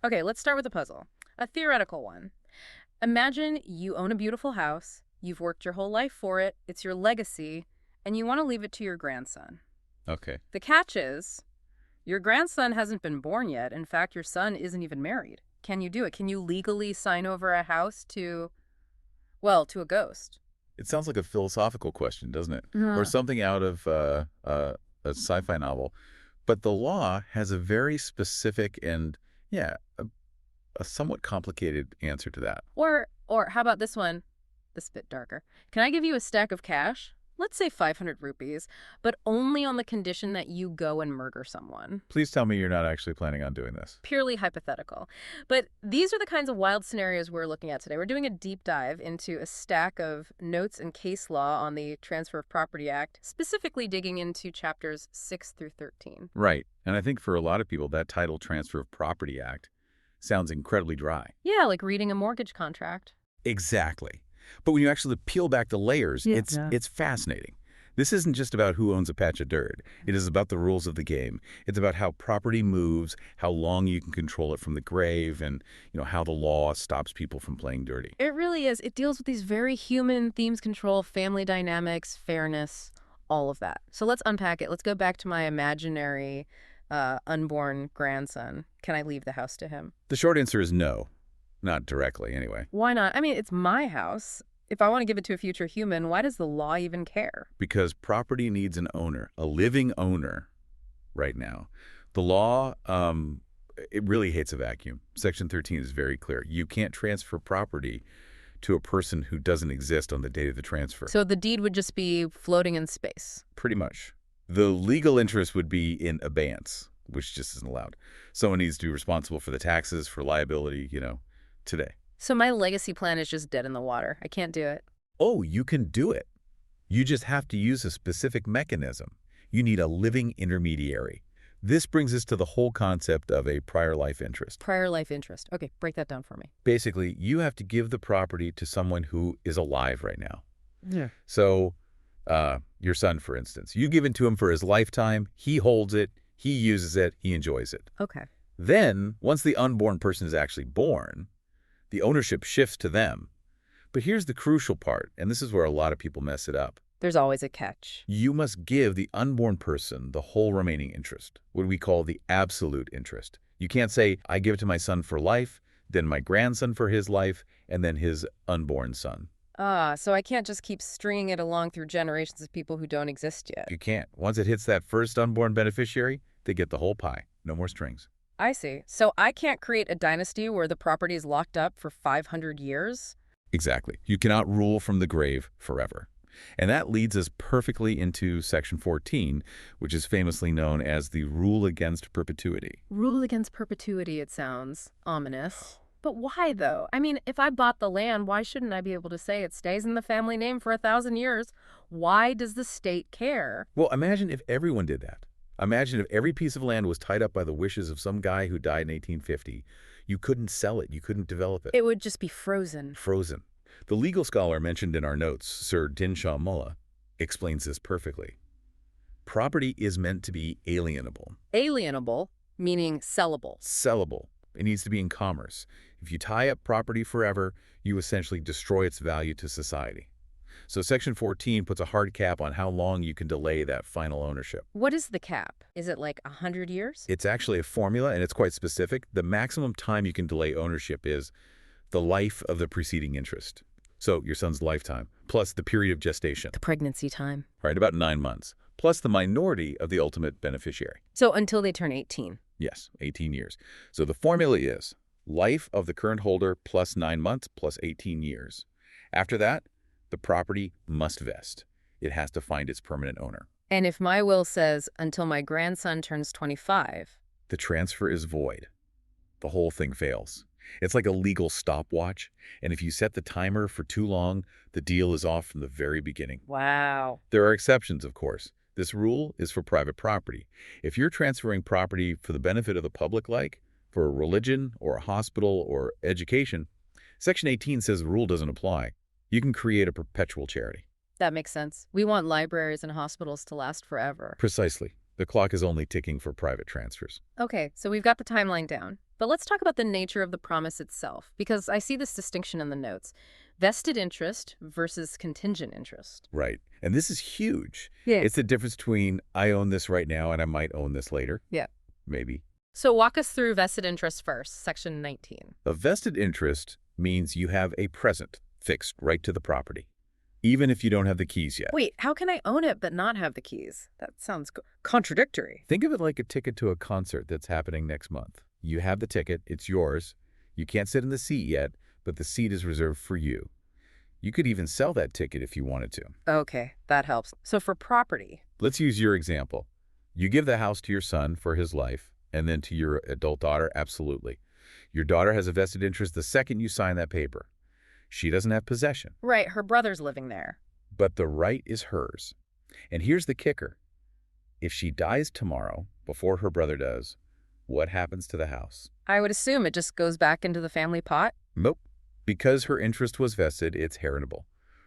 Okay, let's start with a puzzle. A theoretical one. Imagine you own a beautiful house, you've worked your whole life for it, it's your legacy, and you want to leave it to your grandson. Okay. The catch is, your grandson hasn't been born yet. In fact, your son isn't even married. Can you do it? Can you legally sign over a house to, well, to a ghost? It sounds like a philosophical question, doesn't it? Or Uh, something out of a sci-fi novel. But the law has a very specific and, yeah, a somewhat complicated answer to that. or how about this one? This bit darker. Can I give you a stack of cash? Let's say 500 rupees, but only on the condition that you go and murder someone. Please tell me you're not actually planning on doing this. Purely hypothetical. But these are the kinds of wild scenarios we're looking at today. We're doing a deep dive into a stack of notes and case law on the Transfer of Property Act, specifically digging into chapters 6 through 13. Right. And I think for a lot of people, that title, Transfer of Property Act, sounds incredibly dry. Yeah, like reading a mortgage contract. Exactly. But when you actually peel back the layers, it's fascinating. This isn't just about who owns a patch of dirt. It is about the rules of the game. It's about how property moves, how long you can control it from the grave, and how the law stops people from playing dirty. It really is. It deals with these very human themes: control, family dynamics, fairness, all of that. So let's unpack it. Let's go back to my imaginary unborn grandson. Can I leave the house to him? The short answer is no. Not directly, anyway. Why not? I mean, it's my house. If I want to give it to a future human, why does the law even care? Because property needs an owner, a living owner right now. The law, it really hates a vacuum. Section 13 is very clear. You can't transfer property to a person who doesn't exist on the date of the transfer. So the deed would just be floating in space. Pretty much. The legal interest would be in abeyance, which just isn't allowed. Someone needs to be responsible for the taxes, for liability, today. So my legacy plan is just dead in the water. I can't do it. Oh, you can do it. You just have to use a specific mechanism. You need a living intermediary. This brings us to the whole concept of a prior life interest. Prior life interest. Okay, break that down for me. Basically, you have to give the property to someone who is alive right now. Yeah. So, your son, for instance, you give it to him for his lifetime. He holds it. He uses it. He enjoys it. Okay. Then, once the unborn person is actually born, the ownership shifts to them. But here's the crucial part, and this is where a lot of people mess it up. There's always a catch. You must give the unborn person the whole remaining interest, what we call the absolute interest. You can't say, I give it to my son for life, then my grandson for his life, and then his unborn son. So I can't just keep stringing it along through generations of people who don't exist yet. You can't. Once it hits that first unborn beneficiary, they get the whole pie. No more strings. I see. So I can't create a dynasty where the property is locked up for 500 years? Exactly. You cannot rule from the grave forever. And that leads us perfectly into Section 14, which is famously known as the rule against perpetuity. Rule against perpetuity, it sounds ominous. But why, though? I mean, if I bought the land, why shouldn't I be able to say it stays in the family name for 1,000 years? Why does the state care? Well, imagine if everyone did that. Imagine if every piece of land was tied up by the wishes of some guy who died in 1850. You couldn't sell it. You couldn't develop it. It would just be frozen. Frozen. The legal scholar mentioned in our notes, Sir Dinshaw Mullah, explains this perfectly. Property is meant to be alienable. Alienable, meaning sellable. Sellable. It needs to be in commerce. If you tie up property forever, you essentially destroy its value to society. So Section 14 puts a hard cap on how long you can delay that final ownership. What is the cap? Is it like 100 years? It's actually a formula, and it's quite specific. The maximum time you can delay ownership is the life of the preceding interest. So your son's lifetime, plus the period of gestation. The pregnancy time. Right, about 9 months, plus the minority of the ultimate beneficiary. So until they turn 18. Yes, 18 years. So the formula is life of the current holder plus 9 months plus 18 years. After that, the property must vest. It has to find its permanent owner. And if my will says until my grandson turns 25, the transfer is void. The whole thing fails. It's like a legal stopwatch, and if you set the timer for too long, the deal is off from the very beginning. Wow. There are exceptions, of course. This rule is for private property. If you're transferring property for the benefit of the public, like for a religion or a hospital or education, Section 18 says the rule doesn't apply. You can create a perpetual charity. That makes sense. We want libraries and hospitals to last forever. Precisely. The clock is only ticking for private transfers. Okay, so we've got the timeline down. But let's talk about the nature of the promise itself, because I see this distinction in the notes. Vested interest versus contingent interest. Right. And this is huge. Yeah. It's the difference between I own this right now and I might own this later. Yeah. Maybe. So walk us through vested interest first, section 19. A vested interest means you have a present fixed right to the property, even if you don't have the keys yet. Wait, how can I own it but not have the keys? That sounds contradictory. Think of it like a ticket to a concert that's happening next month. You have the ticket, it's yours. You can't sit in the seat yet, but the seat is reserved for you. You could even sell that ticket if you wanted to. Okay, that helps. So for property. Let's use your example. You give the house to your son for his life, and then to your adult daughter, absolutely. Your daughter has a vested interest the second you sign that paper. She doesn't have possession. Right, her brother's living there. But the right is hers. And here's the kicker. If she dies tomorrow, before her brother does, what happens to the house? I would assume it just goes back into the family pot. Nope. Because her interest was vested, it's heritable.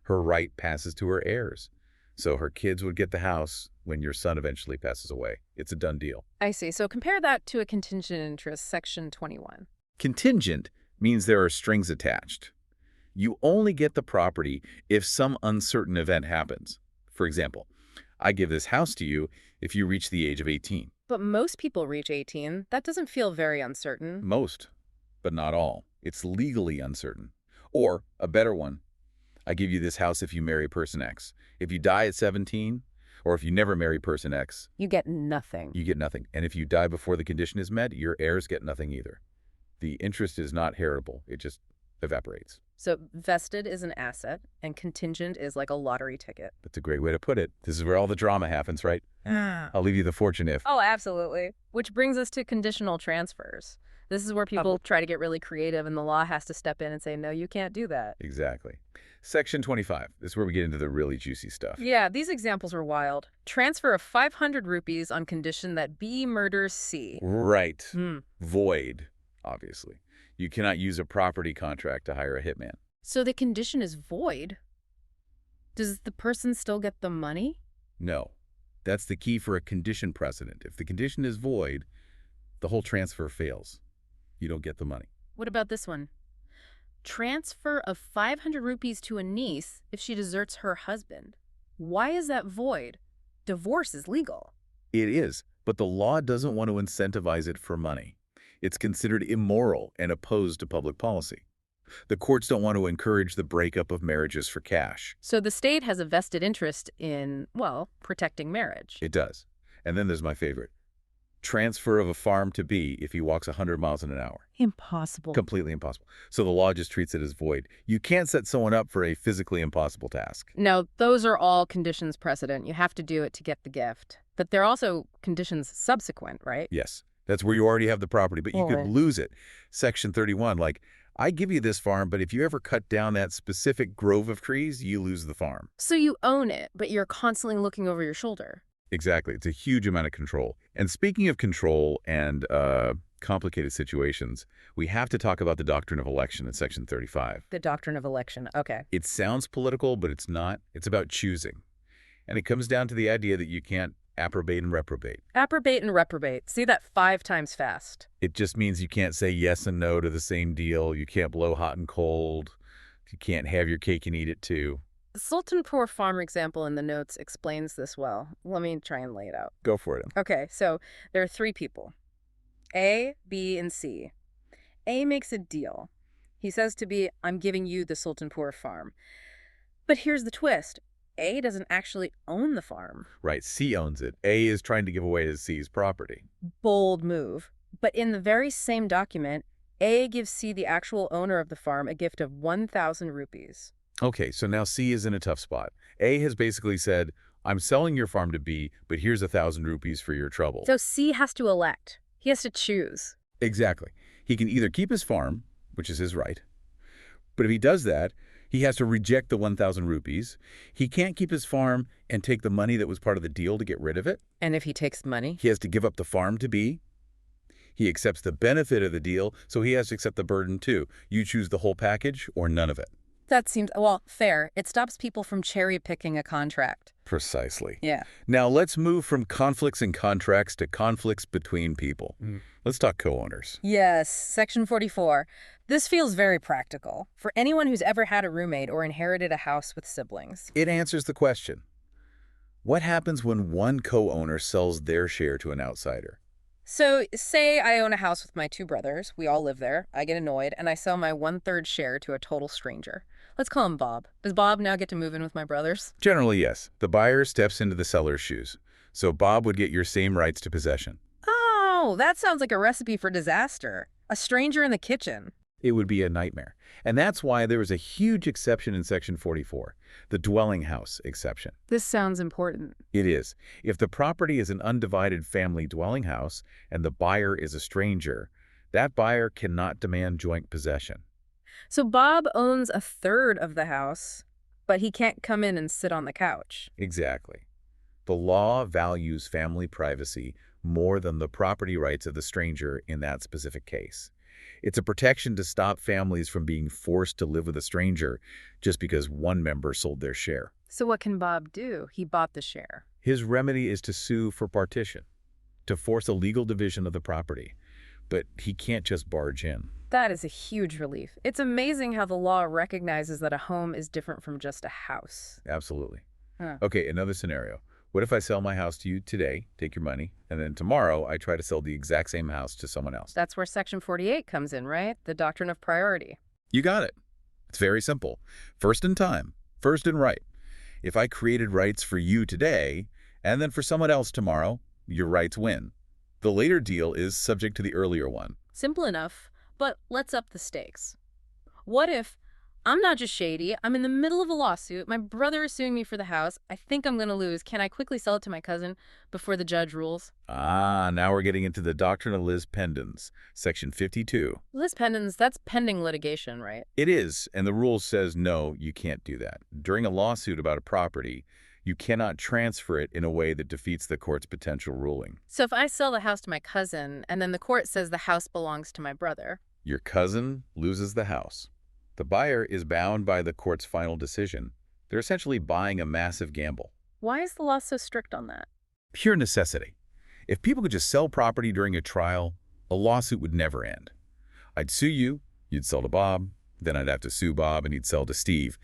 Her right passes to her heirs. So her kids would get the house when your son eventually passes away. It's a done deal. I see. So compare that to a contingent interest, section 21. Contingent means there are strings attached. You only get the property if some uncertain event happens. For example, I give this house to you if you reach the age of 18. But most people reach 18. That doesn't feel very uncertain. Most, but not all. It's legally uncertain. Or, a better one, I give you this house if you marry person X. If you die at 17, or if you never marry person X, You get nothing. you get nothing. And if you die before the condition is met, your heirs get nothing either. The interest is not heritable. It just evaporates. So vested is an asset, and contingent is like a lottery ticket. That's a great way to put it. This is where all the drama happens, right? I'll leave you the fortune if. Oh, absolutely. Which brings us to conditional transfers. This is where people try to get really creative, and the law has to step in and say, no, you can't do that. Exactly. Section 25. This is where we get into the really juicy stuff. Yeah, these examples are wild. Transfer of 500 rupees on condition that B murders C. Right. Void, obviously. You cannot use a property contract to hire a hitman. So the condition is void. Does the person still get the money? No. That's the key for a condition precedent. If the condition is void, the whole transfer fails. You don't get the money. What about this one? Transfer of 500 rupees to a niece if she deserts her husband. Why is that void? Divorce is legal. It is, but the law doesn't want to incentivize it for money. It's considered immoral and opposed to public policy. The courts don't want to encourage the breakup of marriages for cash. So the state has a vested interest in, well, protecting marriage. It does. And then there's my favorite. Transfer of a farm to B if he walks 100 miles an hour. Impossible. Completely impossible. So the law just treats it as void. You can't set someone up for a physically impossible task. No, those are all conditions precedent. You have to do it to get the gift. But they're also conditions subsequent, right? Yes. That's where you already have the property, but you could lose it. Section 31, like, I give you this farm, but if you ever cut down that specific grove of trees, you lose the farm. So you own it, but you're constantly looking over your shoulder. Exactly. It's a huge amount of control. And speaking of control and complicated situations, we have to talk about the doctrine of election in Section 35. The doctrine of election. Okay. It sounds political, but it's not. It's about choosing. And it comes down to the idea that you can't approbate and reprobate. Approbate and reprobate. See that 5 times fast. It just means you can't say yes and no to the same deal. You can't blow hot and cold. You can't have your cake and eat it too. The Sultanpur farm example in the notes explains this well. Let me try and lay it out. Go for it. Okay, so there are 3 people. A, B, and C. A makes a deal. He says to B, I'm giving you the Sultanpur farm. But here's the twist. A doesn't actually own the farm. Right, C owns it. A is trying to give away C's property. Bold move. But in the very same document, A gives C, the actual owner of the farm, a gift of 1,000 rupees. Okay, so now C is in a tough spot. A has basically said, I'm selling your farm to B, but here's 1,000 rupees for your trouble. So C has to elect. He has to choose. Exactly. He can either keep his farm, which is his right, but if he does that, he has to reject the 1,000 rupees. He can't keep his farm and take the money that was part of the deal to get rid of it. And if he takes money? He has to give up the farm to B. He accepts the benefit of the deal, so he has to accept the burden too. You choose the whole package or none of it. That seems, well, fair. It stops people from cherry-picking a contract. Precisely. Yeah. Now let's move from conflicts in contracts to conflicts between people. Let's talk co-owners. Yes, Section 44. This feels very practical for anyone who's ever had a roommate or inherited a house with siblings. It answers the question. What happens when one co-owner sells their share to an outsider? So, say I own a house with my two brothers. We all live there. I get annoyed, and I sell my one-third share to a total stranger. Let's call him Bob. Does Bob now get to move in with my brothers? Generally, yes. The buyer steps into the seller's shoes. So Bob would get your same rights to possession. Oh, that sounds like a recipe for disaster. A stranger in the kitchen. It would be a nightmare. And that's why there is a huge exception in Section 44, the dwelling house exception. This sounds important. It is. If the property is an undivided family dwelling house and the buyer is a stranger, that buyer cannot demand joint possession. So Bob owns a third of the house, but he can't come in and sit on the couch. Exactly. The law values family privacy more than the property rights of the stranger in that specific case. It's a protection to stop families from being forced to live with a stranger just because one member sold their share. So what can Bob do? He bought the share. His remedy is to sue for partition, to force a legal division of the property. But he can't just barge in. That is a huge relief. It's amazing how the law recognizes that a home is different from just a house. Absolutely. Huh. Okay, another scenario. What if I sell my house to you today, take your money, and then tomorrow I try to sell the exact same house to someone else? That's where Section 48 comes in, right? The doctrine of priority. You got it. It's very simple. First in time, first in right. If I created rights for you today, and then for someone else tomorrow, your rights win. The later deal is subject to the earlier one. Simple enough, but let's up the stakes. What if I'm not just shady, I'm in the middle of a lawsuit, my brother is suing me for the house, I think I'm going to lose, can I quickly sell it to my cousin before the judge rules? Now we're getting into the doctrine of lis pendens, Section 52. Lis pendens, that's pending litigation, right? It is, and the rule says no, you can't do that. During a lawsuit about a property, you cannot transfer it in a way that defeats the court's potential ruling. So if I sell the house to my cousin, and then the court says the house belongs to my brother? Your cousin loses the house. The buyer is bound by the court's final decision. They're essentially buying a massive gamble. Why is the law so strict on that? Pure necessity. If people could just sell property during a trial, a lawsuit would never end. I'd sue you, you'd sell to Bob, then I'd have to sue Bob and he'd sell to Steve.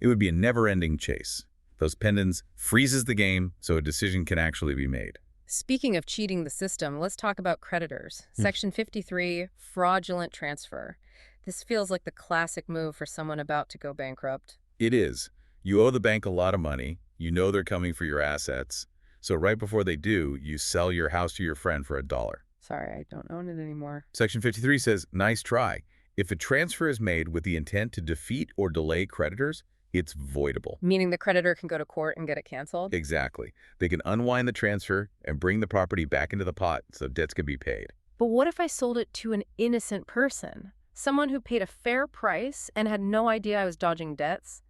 It would be a never-ending chase. Those pendants freezes the game so a decision can actually be made. Speaking of cheating the system, let's talk about creditors. Section 53, fraudulent transfer. This feels like the classic move for someone about to go bankrupt. It is. You owe the bank a lot of money. You know they're coming for your assets. So right before they do, you sell your house to your friend for $1. Sorry, I don't own it anymore. Section 53 says, nice try. If a transfer is made with the intent to defeat or delay creditors, it's voidable. Meaning the creditor can go to court and get it canceled? Exactly. They can unwind the transfer and bring the property back into the pot so debts can be paid. But what if I sold it to an innocent person? Someone who paid a fair price and had no idea I was dodging debts?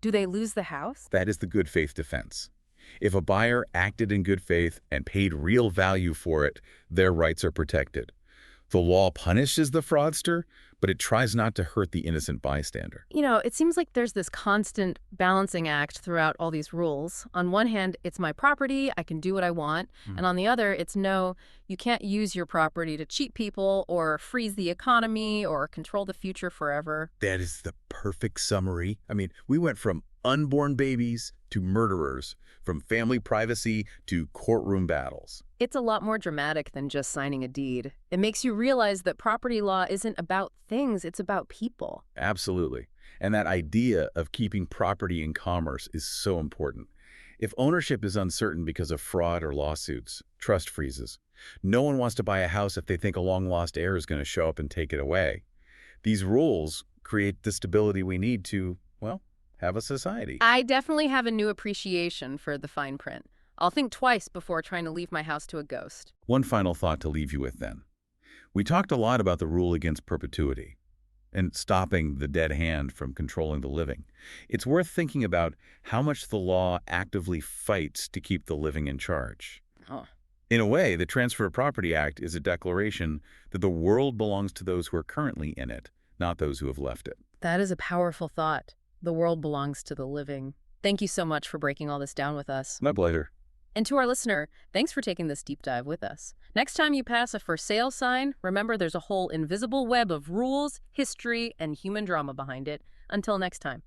Do they lose the house? That is the good faith defense. If a buyer acted in good faith and paid real value for it, their rights are protected. The law punishes the fraudster, but it tries not to hurt the innocent bystander. You know, it seems like there's this constant balancing act throughout all these rules. On one hand, it's my property, I can do what I want. And on the other, it's no, you can't use your property to cheat people or freeze the economy or control the future forever. That is the perfect summary. I mean, we went from unborn babies to murderers, from family privacy to courtroom battles. It's a lot more dramatic than just signing a deed. It makes you realize that property law isn't about things, it's about people. Absolutely. And that idea of keeping property in commerce is so important. If ownership is uncertain because of fraud or lawsuits, trust freezes. No one wants to buy a house if they think a long-lost heir is going to show up and take it away. These rules create the stability we need to, well, have a society. I definitely have a new appreciation for the fine print. I'll think twice before trying to leave my house to a ghost. One final thought to leave you with then. We talked a lot about the rule against perpetuity and stopping the dead hand from controlling the living. It's worth thinking about how much the law actively fights to keep the living in charge. Oh. In a way, the Transfer of Property Act is a declaration that the world belongs to those who are currently in it, not those who have left it. That is a powerful thought. The world belongs to the living. Thank you so much for breaking all this down with us. My pleasure. And to our listener, thanks for taking this deep dive with us. Next time you pass a for sale sign, remember there's a whole invisible web of rules, history, and human drama behind it. Until next time.